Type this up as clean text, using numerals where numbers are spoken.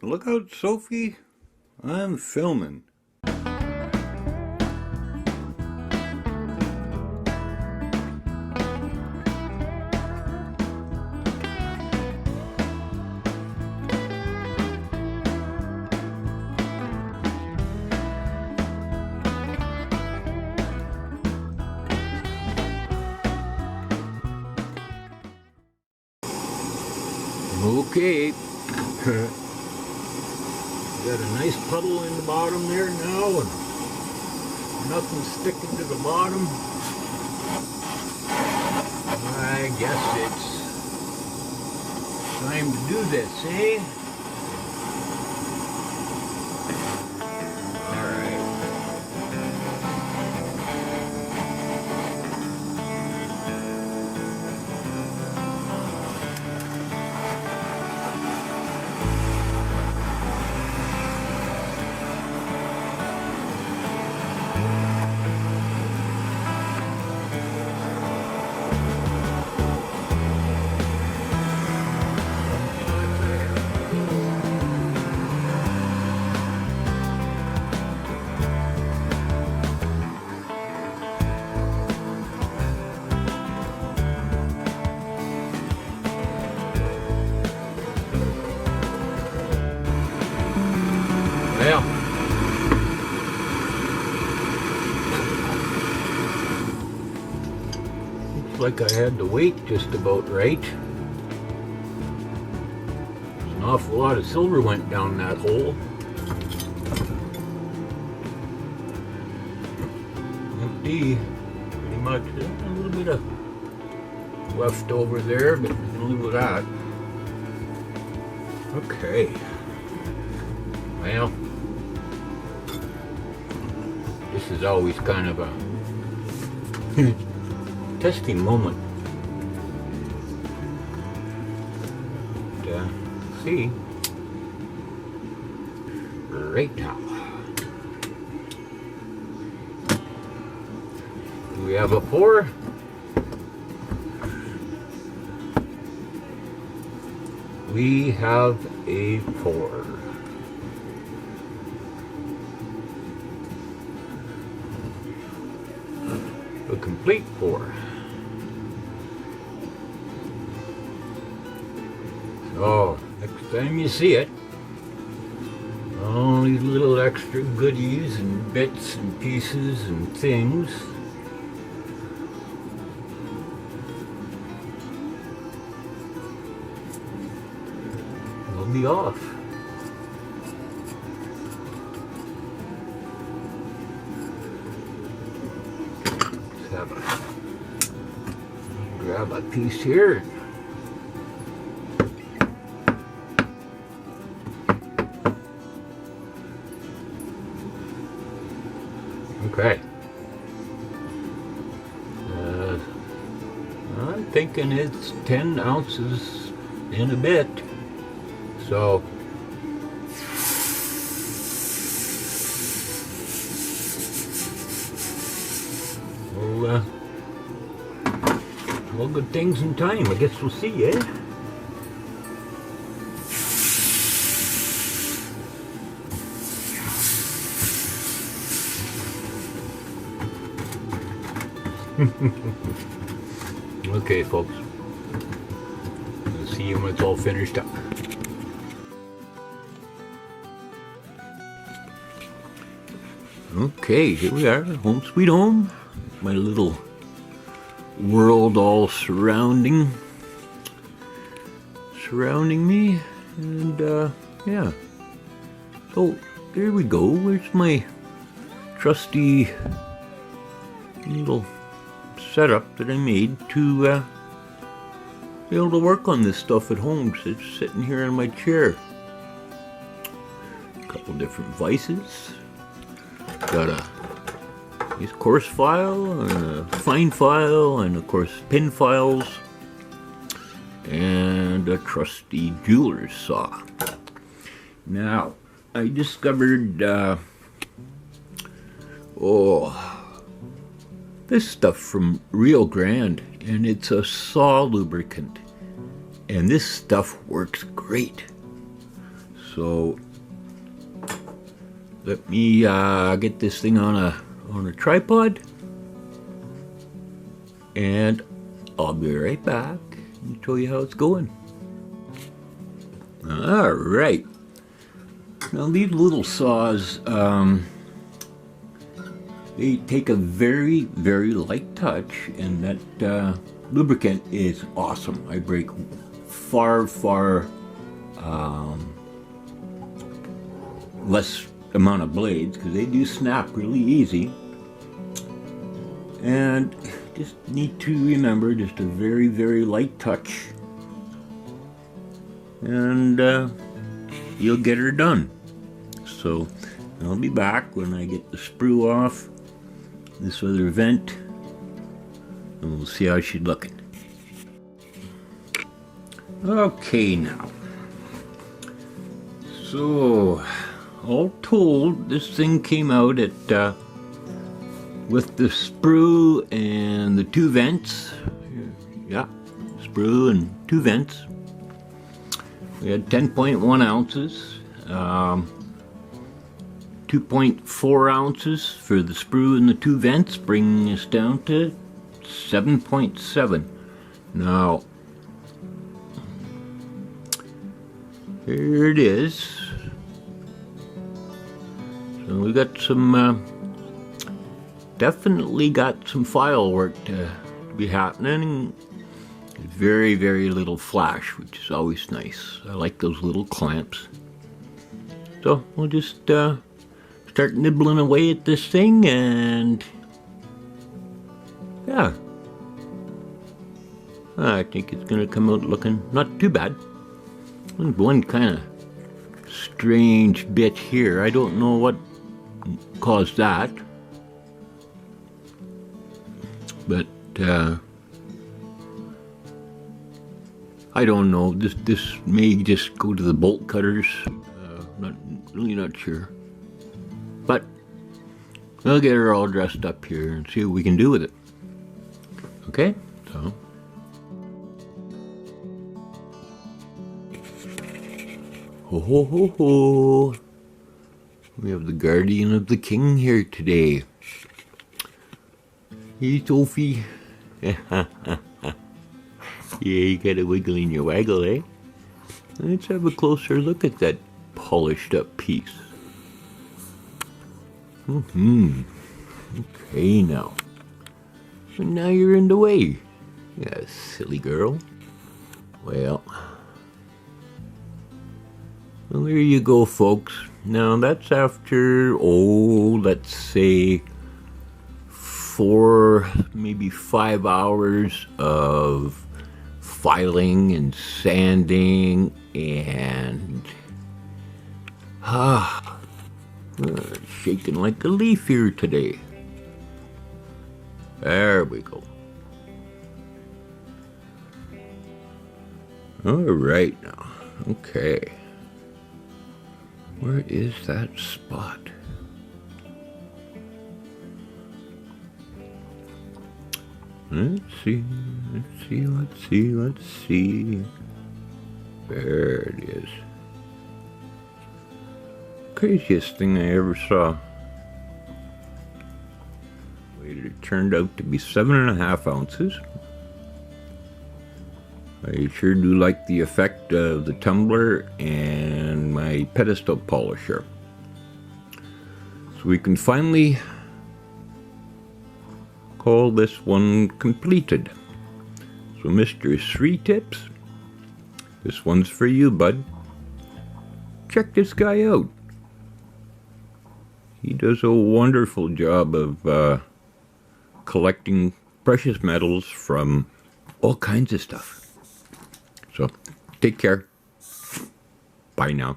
Look out, Sophie. I'm filming. Okay. Got a nice puddle in the bottom there now, and nothing sticking to the bottom. I guess it's time to do this, eh? Well, looks like I had the weight just about right. An awful lot of silver went down that hole. Empty, pretty much. A little bit of left over there, but we can live with that. Okay. Well, this is always kind of a testing moment. See right now. Do we have a pour? We have a pour. A complete pour. So, next time you see it, all these little extra goodies and bits and pieces and things will be off. Grab a piece here. Okay. I'm thinking it's 10 ounces in a bit. So we'll all good things in time. I guess we'll see, eh? Okay, folks. We'll see you when it's all finished up. Okay, here we are, home sweet home. My little world all surrounding me, and yeah. So there we go. Where's my trusty little setup that I made to be able to work on this stuff at home? So it's sitting here in my chair. A couple different vices. Got a nice coarse file, and a fine file, and of course pin files, and a trusty jeweler's saw. Now, I discovered this stuff from Rio Grande, and it's a saw lubricant, and this stuff works great. So let me get this thing on a tripod, and I'll be right back and show you how it's going. All right. Now these little saws, they take a very, very light touch, and that lubricant is awesome. I break far, far less amount of blades because they do snap really easy. And just need to remember just a very, very light touch, and you'll get her done. So I'll be back when I get the sprue off this other vent, and we'll see how she's looking. Okay, now. So, all told, this thing came out at, with the sprue and the 2 vents. Yeah, sprue and 2 vents. We had 10.1 ounces. 2.4 ounces for the sprue and the 2 vents, bringing us down to 7.7. Now, here it is. So we got some, definitely got some file work to be happening. Very, very little flash, which is always nice. I like those little clamps. So we'll just start nibbling away at this thing, and yeah, I think it's gonna come out looking not too bad. One kind of strange bit here. I don't know what caused that, but I don't know. This may just go to the bolt cutters. Really not sure. But we'll get her all dressed up here and see what we can do with it. Okay, so. Ho ho ho ho. We have the guardian of the king here today. Hey, Sophie. Yeah, you got a wiggle in your waggle, eh? Let's have a closer look at that polished up piece. Okay, now. So now you're in the way. Yeah, silly girl. Well, there you go, folks. Now that's after, let's say 4, maybe 5 hours of filing and sanding and shaking like a leaf here today. There we go. All right now. Okay. Where is that spot? Let's see. There it is. Craziest thing I ever saw. It turned out to be 7.5 ounces. I sure do like the effect of the tumbler and my pedestal polisher. So we can finally call this one completed. So Mr. 3 Tips, this one's for you, bud. Check this guy out. He does a wonderful job of collecting precious metals from all kinds of stuff. So, take care. Bye now.